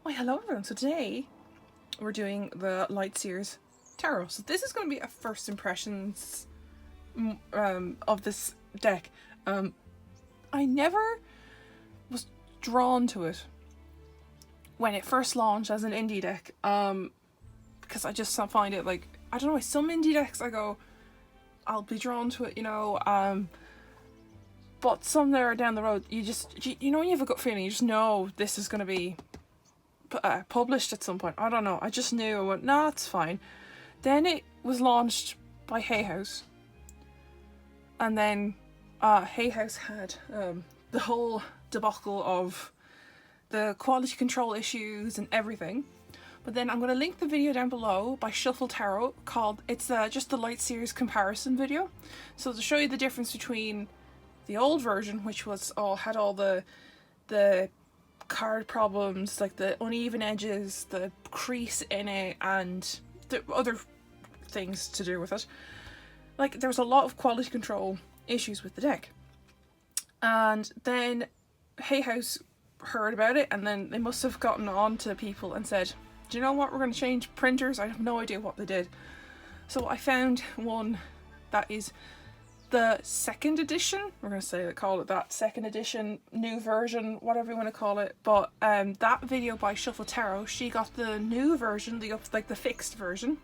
Why, hello everyone. So today we're doing the Light Seer'S Tarot. So this is going to be a first impressions of this deck. I never was drawn to it when it first launched as an indie deck, because I just find it like, I don't know, some indie decks I go, I'll be drawn to it, you know, but some there down the road, you know when you have a gut feeling, you just know this is going to be published at some point. I don't know, I just knew. I went, nah, it's fine. Then it was launched by Hay House, and then Hay House had the whole debacle of the quality control issues and everything. But then I'm going to link the video down below by Shuffle Tarot called, it's just the Light Seer'S comparison video. So to show you the difference between the old version, which was had all the card problems, like the uneven edges, the crease in it, and the other things to do with it. Like, there was a lot of quality control issues with the deck. And then Hay House heard about it, and then they must have gotten on to people and said, do you know what, we're going to change printers. I have no idea what they did. So I found one that is the second edition, we're going to say, call it that, second edition, new version, whatever you want to call it. But that video by Shuffle Tarot, she got the new version, the fixed version,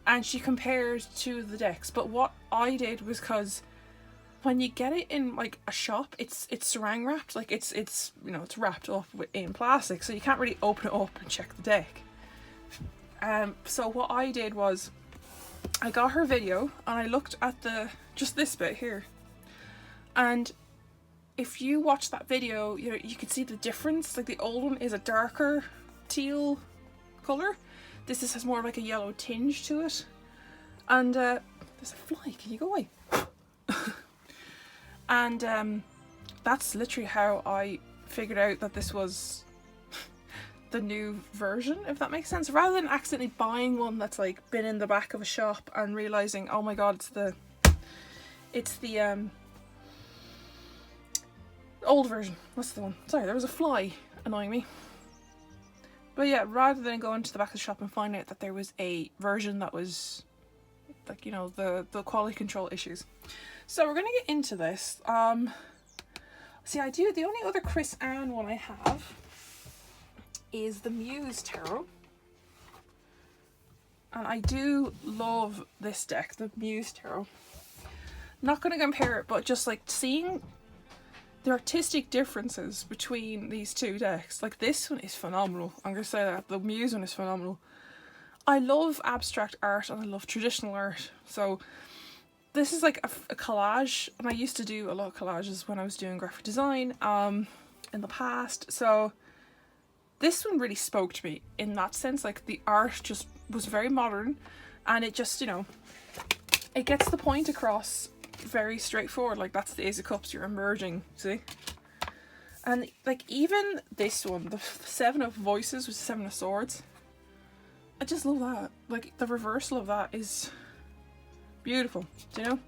and she compared to the decks. But what I did was, because when you get it in like a shop, it's saran wrapped, like it's you know, it's wrapped up in plastic, so you can't really open it up and check the deck. So what I did was, I got her video and I looked at just this bit here, and if you watch that video, you can see the difference. Like, the old one is a darker teal colour. This has more like a yellow tinge to it. And there's a fly, can you go away? And that's literally how I figured out that this was the new version, if that makes sense. Rather than accidentally buying one that's like been in the back of a shop and realizing, oh my god, it's the old version. What's the one? Sorry, there was a fly annoying me. But yeah, rather than going to the back of the shop and find out that there was a version that was like, you know, the quality control issues. So we're gonna get into this. See, the only other Chris Anne one I have is the Muse Tarot, and I do love this deck, the Muse Tarot. Not going to compare it, but just like seeing the artistic differences between these two decks. Like, this one is phenomenal, I'm going to say that. The Muse one is phenomenal. I love abstract art and I love traditional art, so this is like a collage, and I used to do a lot of collages when I was doing graphic design in the past, so this one really spoke to me in that sense. Like, the art just was very modern, and it just, you know, it gets the point across very straightforward. Like, that's the Ace of Cups, you're emerging, see? And like, even this one, the Seven of Voices with Seven of Swords, I just love that. Like, the reversal of that is beautiful, do you know?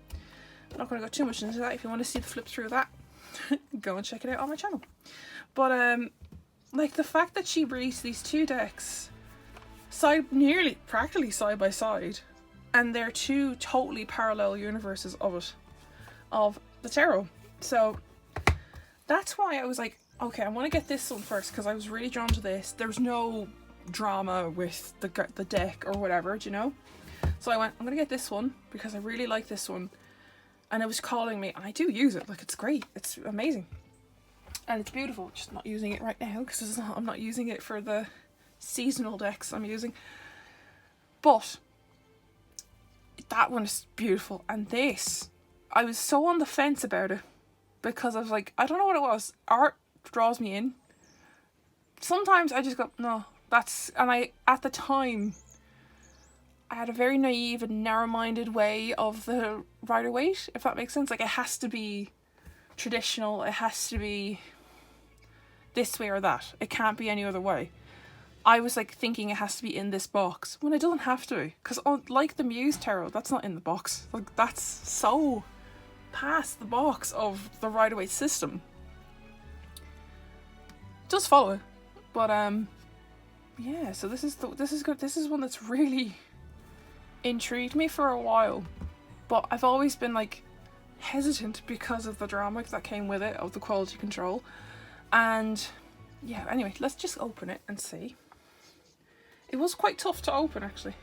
I'm not going to go too much into that. If you want to see the flip through of that, go and check it out on my channel. But like, the fact that she released these two decks practically side by side, and they're two totally parallel universes of the tarot. So that's why I was like, okay, I want to get this one first, because I was really drawn to this. There was no drama with the deck or whatever, do you know? So I went, I'm gonna get this one because I really like this one, and it was calling me, and I do use it. Like, it's great, it's amazing, and it's beautiful. Just not using it right now because I'm not using it for the seasonal decks I'm using. But that one is beautiful, and this, I was so on the fence about it because I was like, I don't know what it was. Art draws me in. Sometimes I just go, no, and at the time, I had a very naive and narrow-minded way of the Rider-Waite, if that makes sense. Like, it has to be traditional, it has to be this way or that. It can't be any other way. I was like thinking it has to be in this box, when it doesn't have to be. Because like the Muse Tarot, that's not in the box. Like, that's so past the box of the Rider-Waite system. Just follow it. But yeah, so this is good. This is one that's really intrigued me for a while, but I've always been like hesitant because of the drama that came with it, of the quality control. And yeah, anyway, let's just open it and see. It was quite tough to open, actually.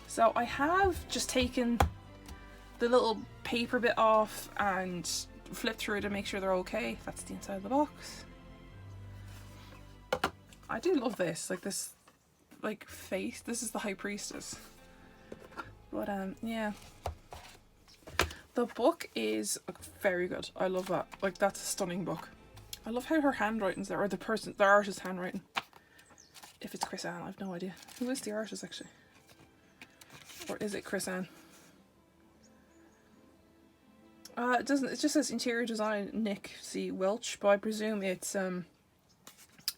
So I have just taken the little paper bit off and flipped through to make sure they're okay. That's the inside of the box. I do love this, like this, like face. This is the High Priestess. But yeah. The book is very good. I love that. Like, that's a stunning book. I love how her handwriting's there, or the artist's handwriting. If it's Chris Ann, I have no idea. Who is the artist, actually? Or is it Chris Ann? It doesn't. It just says interior design Nick C. Welch, but I presume it's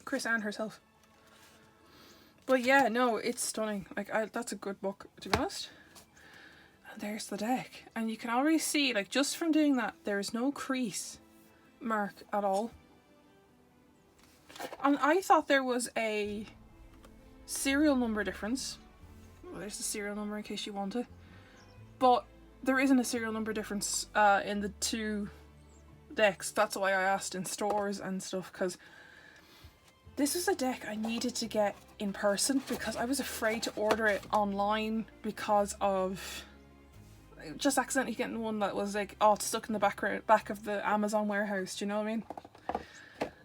Chris Ann herself. But yeah, no, it's stunning. Like, that's a good book, to be honest. And there's the deck, and you can already see, like, just from doing that, there is no crease mark at all. And I thought there was a serial number difference. Well, there's the serial number in case you want it, but there isn't a serial number difference in the two decks. That's why I asked in stores and stuff, because this was a deck I needed to get in person, because I was afraid to order it online because of just accidentally getting one that was like, oh, it's stuck in the back of the Amazon warehouse. Do you know what I mean?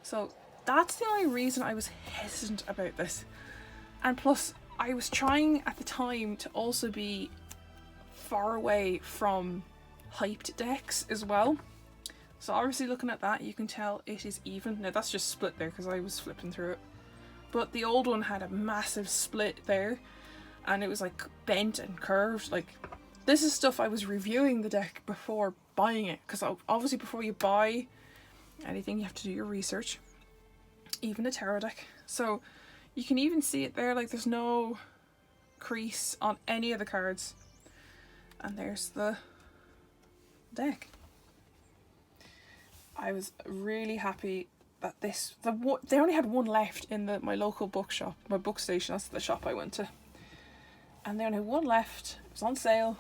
So that's the only reason I was hesitant about this. And plus, I was trying at the time to also be far away from hyped decks as well. So obviously looking at that, you can tell it is even. Now that's just split there because I was flipping through it. But the old one had a massive split there, and it was like bent and curved. Like, this is stuff I was reviewing the deck before buying it, because obviously before you buy anything you have to do your research, even a tarot deck. So you can even see it there, like there's no crease on any of the cards. And there's the deck. I was really happy that they only had one left in my local bookshop, my book station. That's the shop I went to, and they only had one left. It was on sale,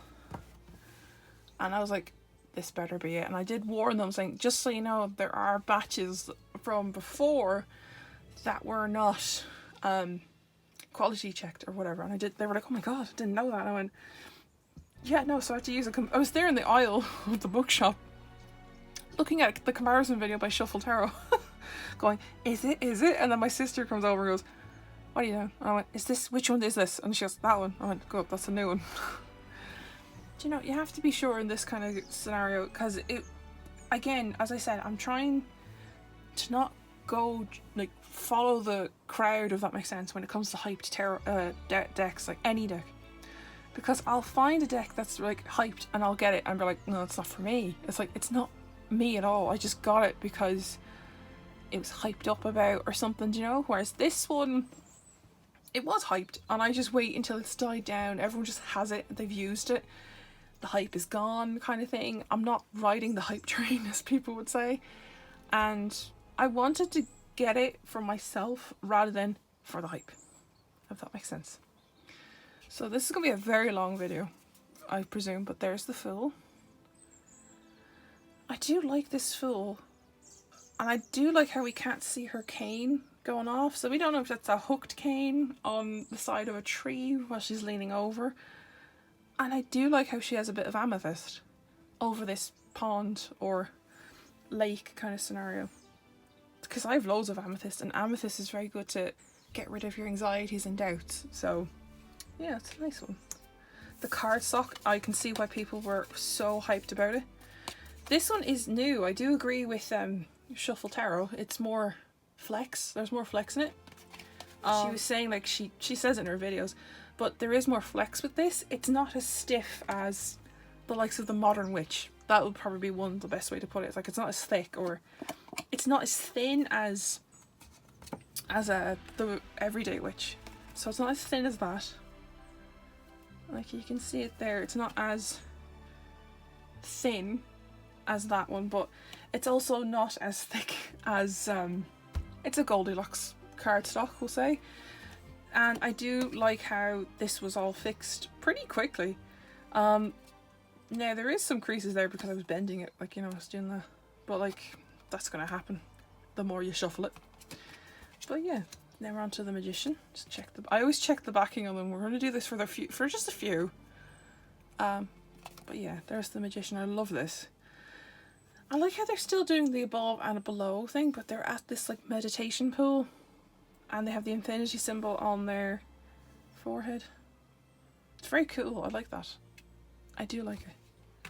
and I was like, this better be it. And I did warn them, saying, just so you know, there are batches from before that were not quality checked or whatever. And they were like, oh my god, I didn't know that. And I went, yeah, no. So I had to use I was there in the aisle of the bookshop looking at the comparison video by Shuffle Tarot, going, is it? And then my sister comes over and goes, what are you doing? And I went, which one is this? And she goes, that one. I went, good, that's a new one. Do you know, you have to be sure in this kind of scenario, because it, again, as I said, I'm trying to not go, like, follow the crowd, if that makes sense, when it comes to hyped tarot decks, like any deck. Because I'll find a deck that's, like, hyped, and I'll get it, and be like, no, it's not for me. It's like, it's not me at all. I just got it because it was hyped up about or something, you know? Whereas this one, it was hyped, and I just wait until it's died down. Everyone just has it, they've used it, the hype is gone, kind of thing. I'm not riding the hype train, as people would say, and I wanted to get it for myself rather than for the hype, if that makes sense. So this is gonna be a very long video, I presume, but there's the full. I do like this full, and I do like how we can't see her cane going off, so we don't know if that's a hooked cane on the side of a tree while she's leaning over. And I do like how she has a bit of amethyst over this pond or lake kind of scenario, because I have loads of amethyst, and amethyst is very good to get rid of your anxieties and doubts. So yeah, it's a nice one. The cardstock, I can see why people were so hyped about it. This one is new. I do agree with Shuffle Tarot. It's more flex. There's more flex in it. She was saying, like, she says it in her videos, but there is more flex with this. It's not as stiff as the likes of the Modern Witch. That would probably be the best way to put it. It's like, it's not as thick, or it's not as thin as the Everyday Witch. So it's not as thin as that. Like, you can see it there. It's not as thin as that one, but it's also not as thick as it's a Goldilocks cardstock, we'll say. And I do like how this was all fixed pretty quickly. Now there is some creases there because I was bending it, like, you know, I was doing that. But like, that's gonna happen the more you shuffle it. But yeah, now we're on to the Magician. Just check the, I always check the backing on them. We're gonna do this for just a few. But yeah, there's the Magician. I love this. I like how they're still doing the above and below thing, but they're at this like meditation pool, and they have the infinity symbol on their forehead. It's very cool. I like that. I do like it.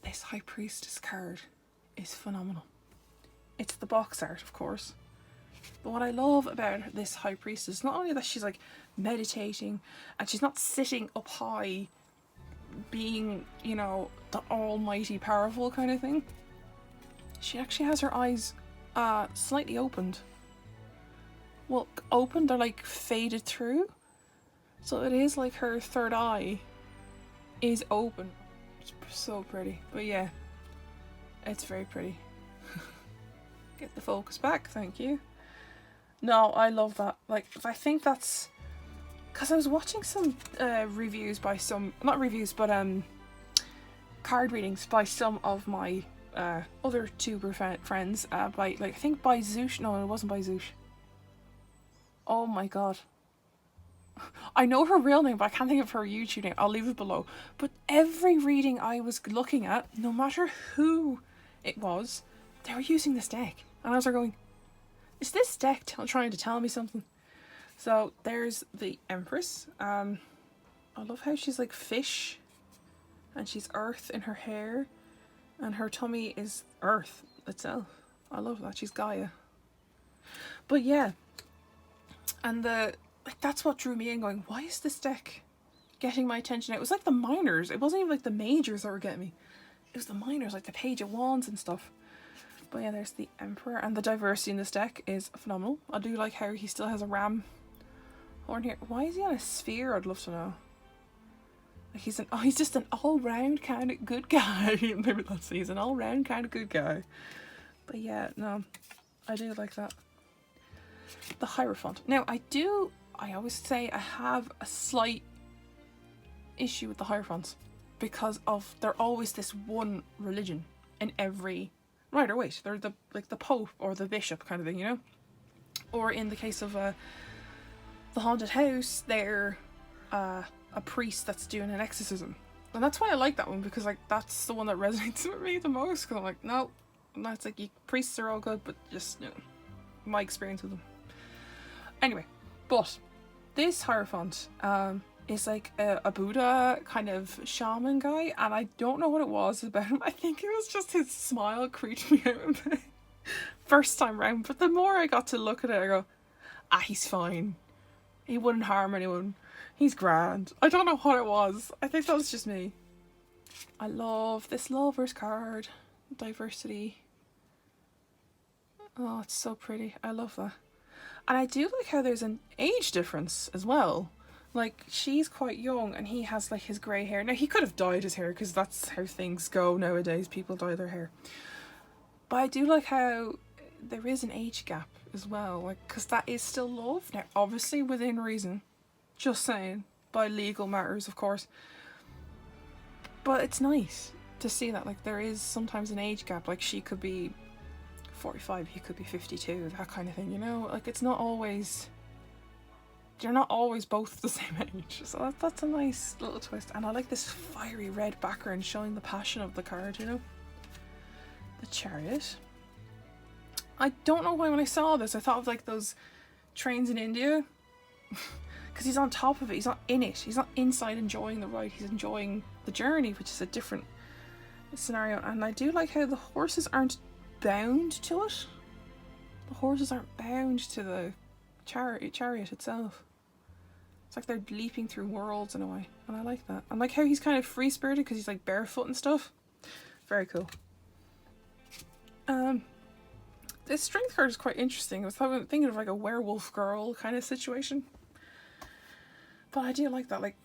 This High Priestess card is phenomenal. It's the box art, of course. But what I love about this High Priestess is not only that she's like meditating and she's not sitting up high being, you know, the almighty powerful kind of thing. She actually has her eyes slightly opened. Well, open, they're like faded through. So it is like her third eye is open. It's so pretty. But yeah, it's very pretty. Get the focus back, thank you. No, I love that. Like, I think that's because I was watching some reviews by some, not reviews, but card readings by some of my other tuber friends, by, like, I think by Zoosh. No, it wasn't by Zoosh. Oh my god. I know her real name, but I can't think of her YouTube name. I'll leave it below. But every reading I was looking at, no matter who it was, they were using this deck. And I was like going, is this deck trying to tell me something? So there's the Empress. I love how she's like fish, and she's earth in her hair, and her tummy is earth itself. I love that. She's Gaia. But yeah, and that's what drew me in, going, why is this deck getting my attention? It was like the minors. It wasn't even like the majors that were getting me. It was the minors, like the Page of Wands and stuff. But yeah, there's the Emperor, and the diversity in this deck is phenomenal. I do like how he still has a ram horn here. Why is he on a sphere? I'd love to know. Like he's just an all-round kind of good guy. Maybe that's it. He's an all-round kind of good guy. But yeah, no, I do like that. The Hierophant. Now I always say I have a slight issue with the Hierophants because of they're always this one religion in every right or wait. They're the like the Pope or the Bishop kind of thing, you know? Or in the case of the haunted house, they're a priest that's doing an exorcism. And that's why I like that one, because like that's the one that resonates with me the most, because I'm like, no, that's like, priests are all good, but just, you know, my experience with them. Anyway, but this Hierophant is like a Buddha kind of shaman guy, and I don't know what it was about him. I think it was just his smile creeped me out a bit first time round, but the more I got to look at it, I go, he's fine. He wouldn't harm anyone. He's grand. I don't know what it was. I think that was just me. I love this Lovers card. Diversity. Oh, it's so pretty. I love that. And I do like how there's an age difference as well. Like, she's quite young and he has like his grey hair. Now, he could have dyed his hair because that's how things go nowadays. People dye their hair. But I do like how there is an age gap as well. Like, because that is still love. Now, obviously within reason. Just saying. By legal matters, of course. But it's nice to see that. Like, there is sometimes an age gap. Like, she could be 45, he could be 52, that kind of thing, you know? Like, it's not always... They're not always both the same age. So that's a nice little twist. And I like this fiery red background showing the passion of the card, you know? The Chariot. I don't know why when I saw this, I thought of like those trains in India. Because he's on top of it, he's not in it. He's not inside enjoying the ride, he's enjoying the journey, which is a different scenario. And I do like how the horses aren't bound to it. The horses aren't bound to the chariot itself. It's like they're leaping through worlds in a way, and I like that. I like how he's kind of free-spirited because he's like barefoot and stuff. Very cool. This strength card is quite interesting. I was thinking of like a werewolf girl kind of situation. But I do like that. Like,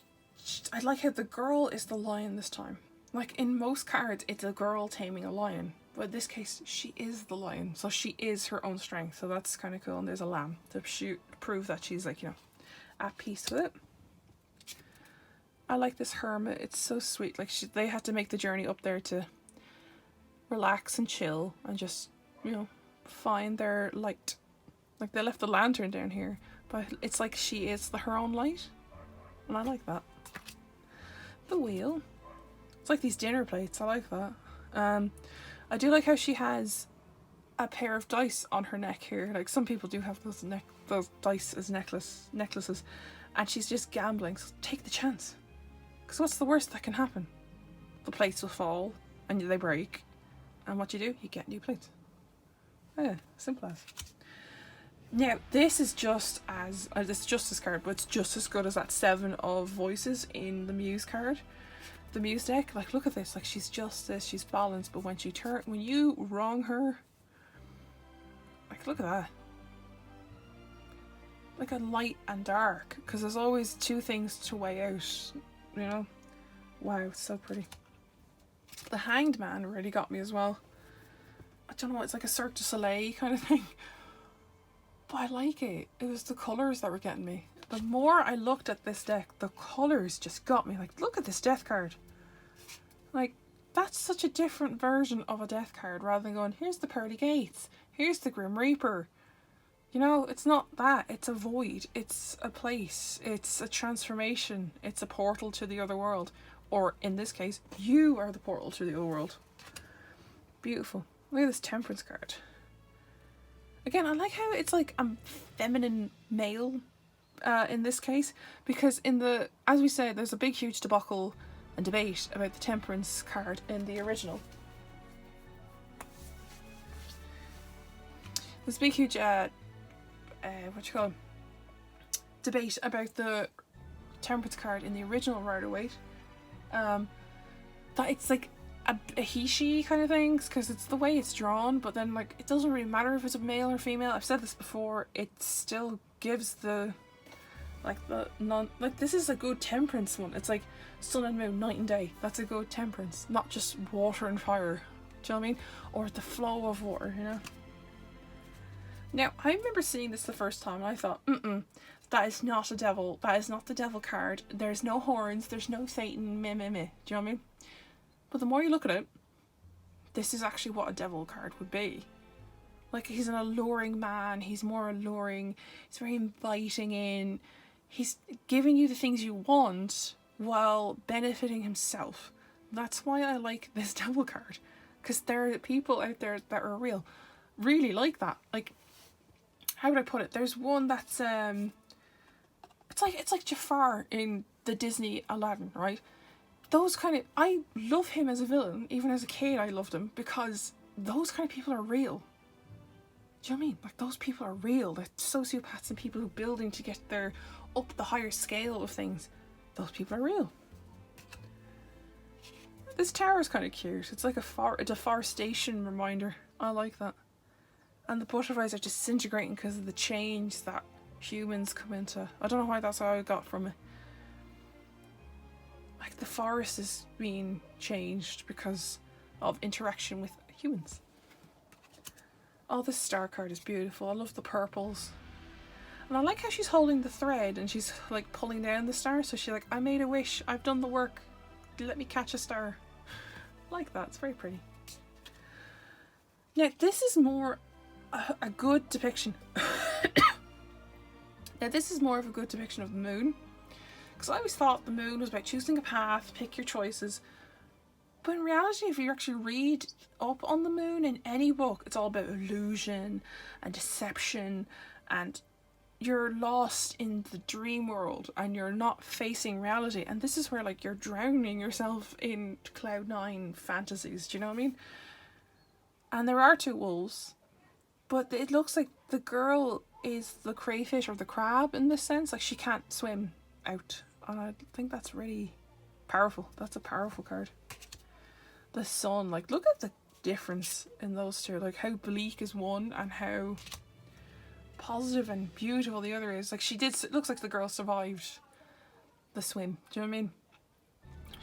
I like how the girl is the lion this time. Like in most cards, it's a girl taming a lion. But in this case, she is the lion. So she is her own strength. So that's kind of cool. And there's a lamb to prove that she's like, you know, at peace with it. I like this hermit. It's so sweet. Like they had to make the journey up there to relax and chill and just, you know, find their light. Like they left the lantern down here. But it's like she is her own light. And I like that. The wheel. It's like these dinner plates. I like that. I do like how she has a pair of dice on her neck here. Like some people do have those dice as necklaces, and she's just gambling. So take the chance, because what's the worst that can happen? The plates will fall and they break, and what you get new plates. Yeah, simple as. Now this is just as this Justice card, but it's just as good as that 7 of Voices in the Muse card. The Muse deck, like look at this, like she's justice, she's balanced, but when you wrong her, like look at that, like a light and dark, because there's always 2 things to weigh out, you know. Wow, it's so pretty. The Hanged Man really got me as well. I don't know, it's like a Cirque du Soleil kind of thing, but I like it. It was the colours that were getting me. The more I looked at this deck, the colours just got me. Like, look at this death card. Like, that's such a different version of a death card rather than going, here's the Pearly Gates, here's the Grim Reaper. You know, it's not that. It's a void. It's a place. It's a transformation. It's a portal to the other world. Or, in this case, you are the portal to the other world. Beautiful. Look at this Temperance card. Again, I like how it's like a feminine male in this case, because as we say, there's a big huge debacle and debate about the Temperance card in the original. There's a big huge debate about the Temperance card in the original Rider-Waite, that it's like a he-she kind of thing, because it's the way it's drawn, but then like it doesn't really matter if it's a male or female. I've said this before, it still gives the this is a good Temperance one. It's like sun and moon, night and day. That's a good Temperance, not just water and fire. Do you know what I mean? Or the flow of water, you know? Now, I remember seeing this the first time and I thought, that is not a devil. That is not the devil card. There's no horns. There's no Satan. Meh, meh, meh. Do you know what I mean? But the more you look at it, this is actually what a devil card would be. Like, he's an alluring man. He's more alluring. He's very inviting in. He's giving you the things you want while benefiting himself. That's why I like this devil card. Because there are people out there that are really like that. Like, how would I put it? There's one that's it's like Jafar in the Disney Aladdin, right? Those kind of, I love him as a villain. Even as a kid I loved him, because those kind of people are real. Do you know what I mean? Like, those people are real. They're sociopaths and people who are building to get up the higher scale of things. Those people are real. This tower is kind of cute. It's like a deforestation reminder. I like that. And the butterflies are disintegrating because of the change that humans come into. I don't know why that's how I got from it. Like, the forest is being changed because of interaction with humans. Oh, this star card is beautiful. I love the purples. And I like how she's holding the thread and she's like pulling down the star. So she's like, I made a wish. I've done the work. Let me catch a star. I like that. It's very pretty. Now, this is more a good depiction. Now, this is more of a good depiction of the moon. Because I always thought the moon was about choosing a path, pick your choices. But in reality, if you actually read up on the moon in any book, it's all about illusion and deception, and you're lost in the dream world and you're not facing reality. And this is where, like, you're drowning yourself in Cloud 9 fantasies. Do you know what I mean? And there are 2 wolves, but it looks like the girl is the crayfish or the crab in this sense. Like, she can't swim out. And I think that's really powerful. That's a powerful card. The sun, like, look at the difference in those 2. Like, how bleak is one and how positive and beautiful the other is. Like, it looks like the girl survived the swim. Do you know what I mean?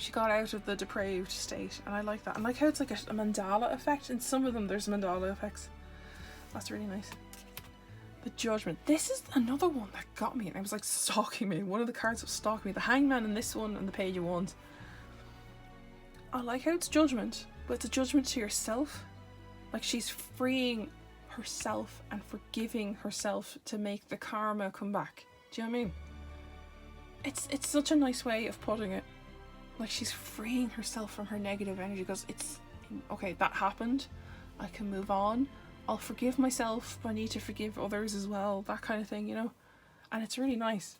She got out of the depraved state, and I like that. I like how it's like a mandala effect. In some of them there's mandala effects. That's really nice. The Judgment. This is another one that got me, and it was like stalking me. One of the cards was stalking me. The Hangman in this one and the Page of Wands. I like how it's judgment, but it's a judgment to yourself. Like she's freeing herself and forgiving herself to make the karma come back. Do you know what I mean? It's such a nice way of putting it. Like she's freeing herself from her negative energy because it's okay, that happened. I can move on. I'll forgive myself, but I need to forgive others as well. That kind of thing, you know? And it's really nice.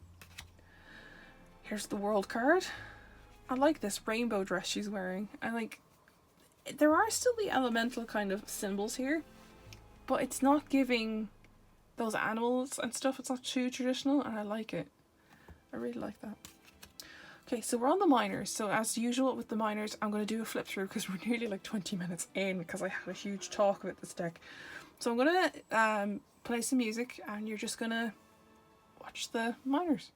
Here's the World card. I like this rainbow dress she's wearing. I like... There are still the elemental kind of symbols here, but it's not giving those animals and stuff. It's not too traditional, and I like it. I really like that. Okay, so we're on the minors. So as usual with the minors, I'm going to do a flip through because we're nearly like 20 minutes in because I had a huge talk about this deck. So I'm going to play some music and you're just going to watch the minors.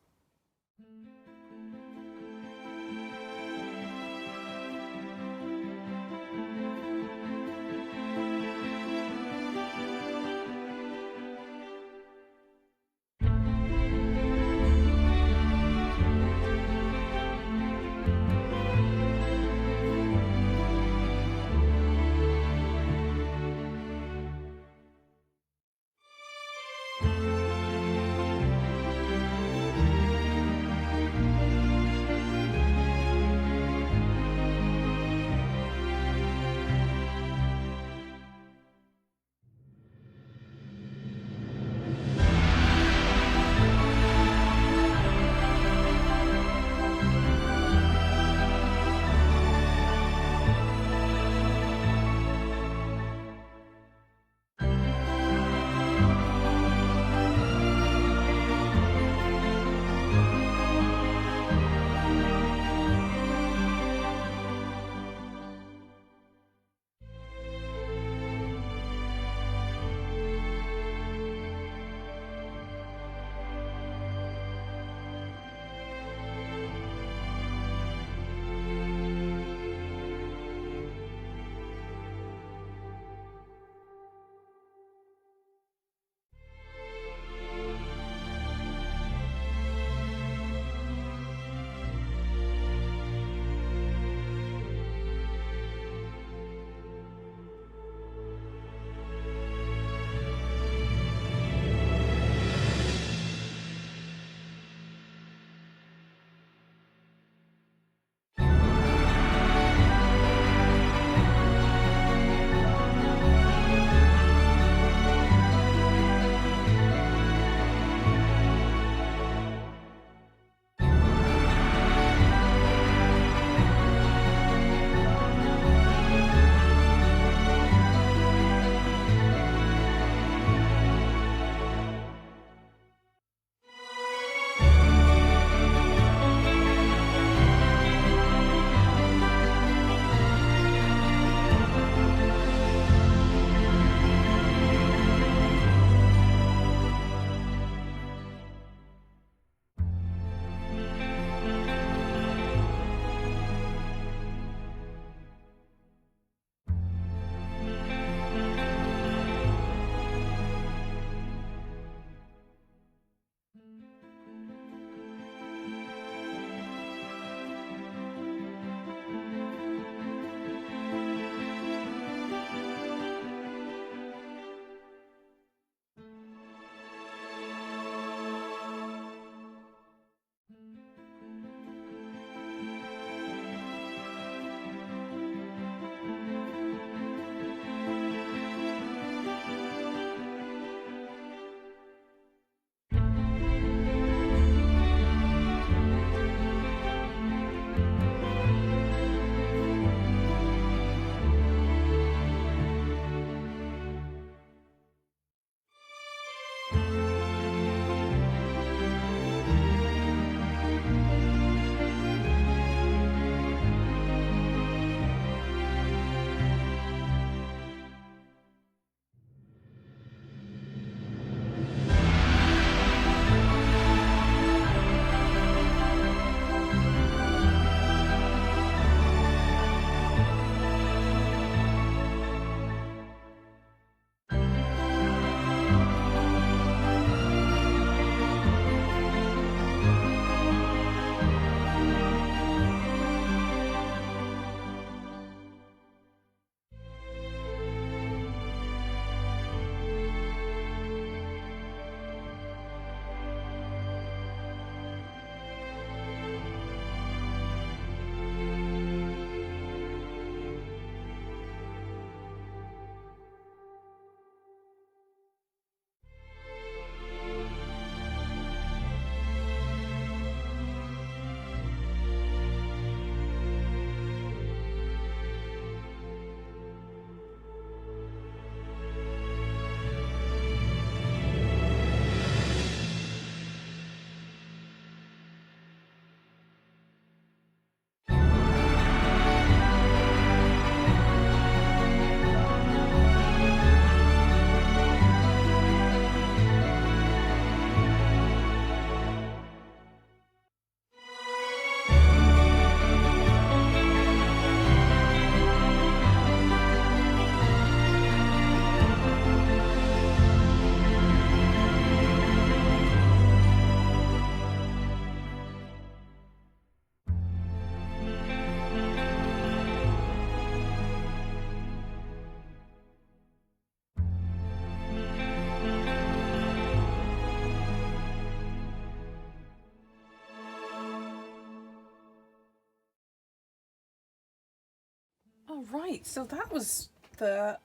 All right, so that was the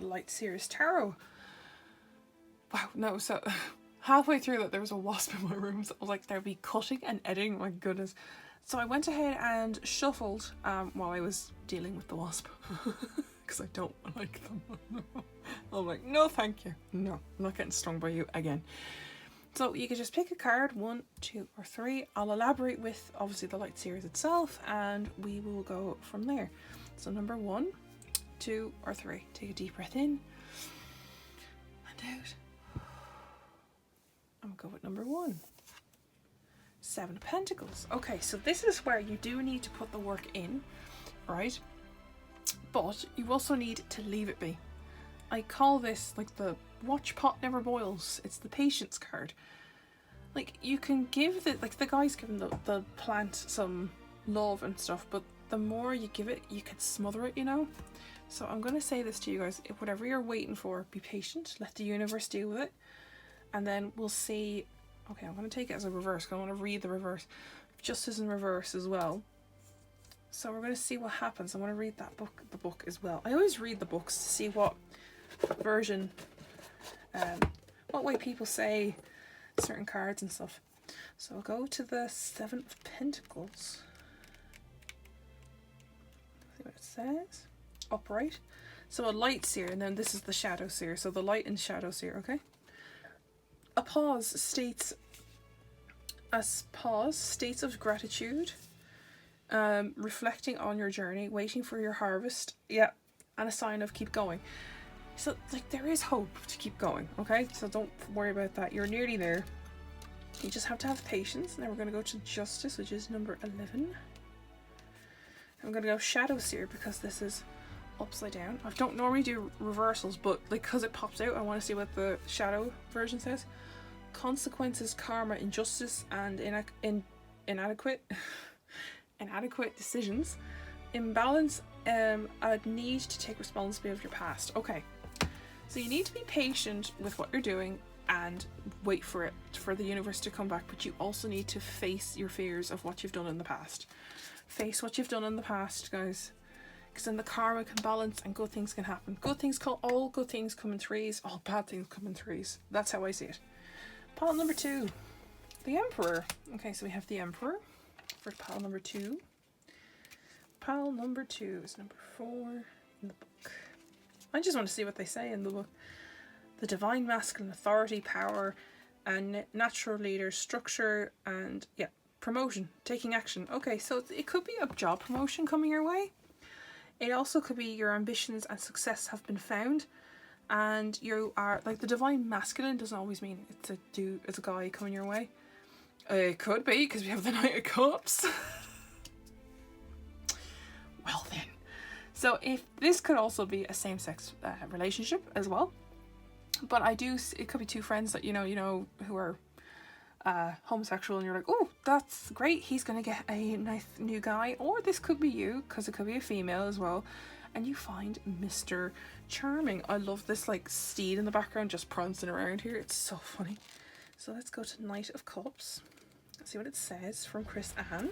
Light Seer's Tarot. Wow, no, so halfway through that there was a wasp in my room, so I was like, there'd be cutting and editing, my goodness. So I went ahead and shuffled while I was dealing with the wasp, because I don't like them. I'm like, no thank you. No, I'm not getting stung by you again. So you can just pick a card, 1, 2 or 3. I'll elaborate with obviously the Light Seer's itself and we will go from there. So number 1, 2 or 3. Take a deep breath in and out. I'm gonna go with number 1. 7 of Pentacles. Okay, so this is where you do need to put the work in, right? But you also need to leave it be. I call this like the watch pot never boils. It's the patience card. Like you can give the, like the guy's given the plant some love and stuff, but the more you give it, you can smother it, you know? So I'm going to say this to you guys, if whatever you're waiting for, be patient, let the universe deal with it, and then we'll see. Okay, I'm going to take it as a reverse, because I want to read the reverse. Justice in reverse as well. So we're going to see what happens. I want to read that book, the book as well. I always read the books to see what version, what way people say certain cards and stuff. So I'll go to the 7 of Pentacles. See what it says. Upright. So a light seer, and then this is the shadow seer. So the light and shadow seer, okay? A pause states of gratitude, reflecting on your journey, waiting for your harvest, yeah, and a sign of keep going. So like there is hope to keep going, okay? So don't worry about that. You're nearly there. You just have to have patience. Now we're going to go to Justice, which is number 11. I'm going to go Shadow Seer because this is upside down. I don't normally do reversals, but like because it pops out, I want to see what the Shadow version says. Consequences, karma, injustice, and inadequate decisions. Imbalance, a need to take responsibility of your past. Okay, so you need to be patient with what you're doing and wait for the universe to come back, but you also need to face your fears of what you've done in the past. Face what you've done in the past, guys, because then the karma can balance and good things can happen. All good things come in threes, all bad things come in threes. That's how I see it. Pile number 2, the Emperor. Okay, so we have the Emperor for pile number 2. Pile number 2 is number 4 in the book. I just want to see what they say in the book. The divine masculine, authority, power, and natural leader, structure, and yeah, promotion, taking action. Okay, so it could be a job promotion coming your way. It also could be your ambitions and success have been found, and you are like the divine masculine doesn't always mean it's a guy coming your way. It could be because we have the Knight of Cups. Well then, so if this could also be a same-sex relationship as well, but it could be 2 friends that you know who are homosexual, and you're like, oh, that's great, he's gonna get a nice new guy. Or this could be you, because it could be a female as well, and you find Mr. Charming. I love this like steed in the background just prancing around here. It's so funny. So let's go to Knight of Cups. Let's see what it says from Chris Ann.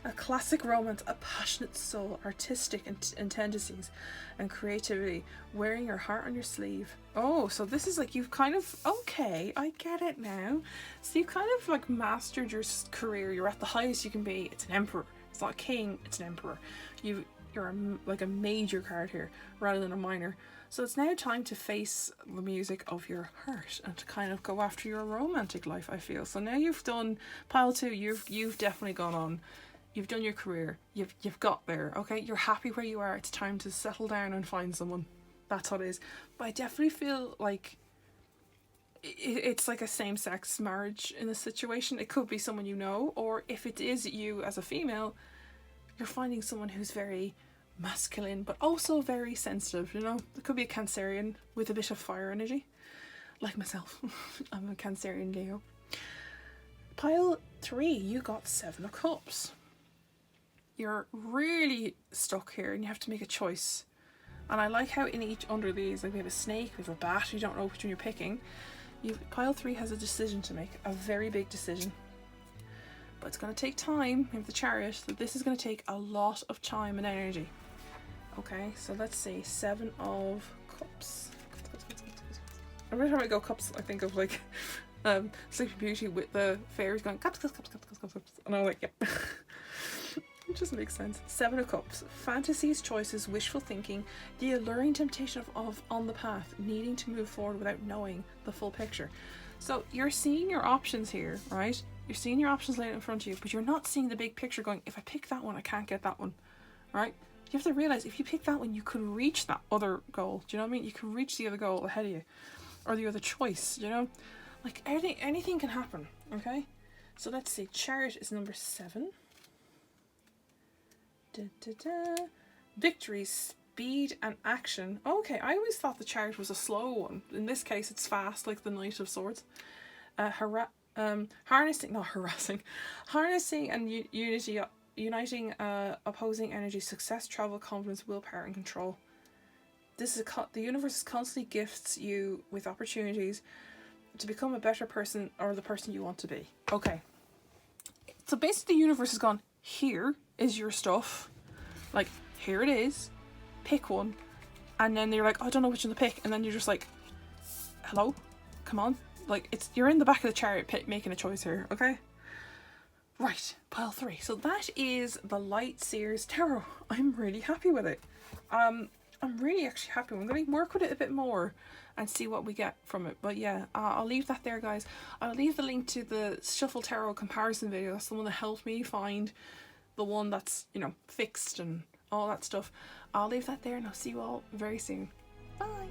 A classic romance, a passionate soul, artistic and tendencies and creativity, wearing your heart on your sleeve. Oh, so this is like you've kind of, okay, I get it now. So you've kind of like mastered your career. You're at the highest you can be. It's an emperor. It's not a king, it's an emperor. You're like a major card here rather than a minor. So it's now time to face the music of your heart and to kind of go after your romantic life, I feel. So now you've done pile 2, you've definitely gone on. You've done your career. You've got there. Okay, you're happy where you are. It's time to settle down and find someone. That's what it is. But I definitely feel like it's like a same-sex marriage in this situation. It could be someone you know, or if it is you as a female, you're finding someone who's very masculine but also very sensitive. You know, it could be a Cancerian with a bit of fire energy, like myself. I'm a Cancerian Leo. Pile 3, you got 7 of Cups. You're really stuck here and you have to make a choice. And I like how in each under these, like we have a snake, we have a bat, you don't know which one you're picking. Pile 3 has a decision to make, a very big decision. but it's going to take time. We have the Chariot, so this is going to take a lot of time and energy. Okay, so let's see, 7 of Cups. Every time I go cups, I think of like Sleeping Beauty with the fairies going cups, cups, cups, cups, cups, cups, and I'm like, yep. It just makes sense. 7 of Cups. Fantasies, choices, wishful thinking, the alluring temptation of on the path, needing to move forward without knowing the full picture. So you're seeing your options here, right? You're seeing your options laid in front of you, but you're not seeing the big picture going, if I pick that one, I can't get that one, right? You have to realize if you pick that one, you could reach that other goal. Do you know what I mean? You can reach the other goal ahead of you, or the other choice, you know? Like anything can happen, okay? So let's see, Chariot is number 7. Da, da, da. Victory, speed and action. Okay, I always thought the Chariot was a slow one. In this case, it's fast, like the Knight of Swords. Harnessing and uniting opposing energy, success, travel, confidence, willpower, and control. This is the universe constantly gifts you with opportunities to become a better person or the person you want to be. Okay. So basically the universe has gone, here is your stuff. Like, here it is. Pick one. And then you're like, oh, I don't know which one to pick. And then you're just like, hello? Come on. Like, you're in the back of the Chariot pit making a choice here, okay? Right, pile 3. So that is the Light Seer's Tarot. I'm really happy with it. I'm really actually happy. I'm going to work with it a bit more and see what we get from it. But yeah, I'll leave that there, guys. I'll leave the link to the Shuffle Tarot comparison video. That's the one that helped me find the one that's, you know, fixed and all that stuff. I'll leave that there and I'll see you all very soon. Bye!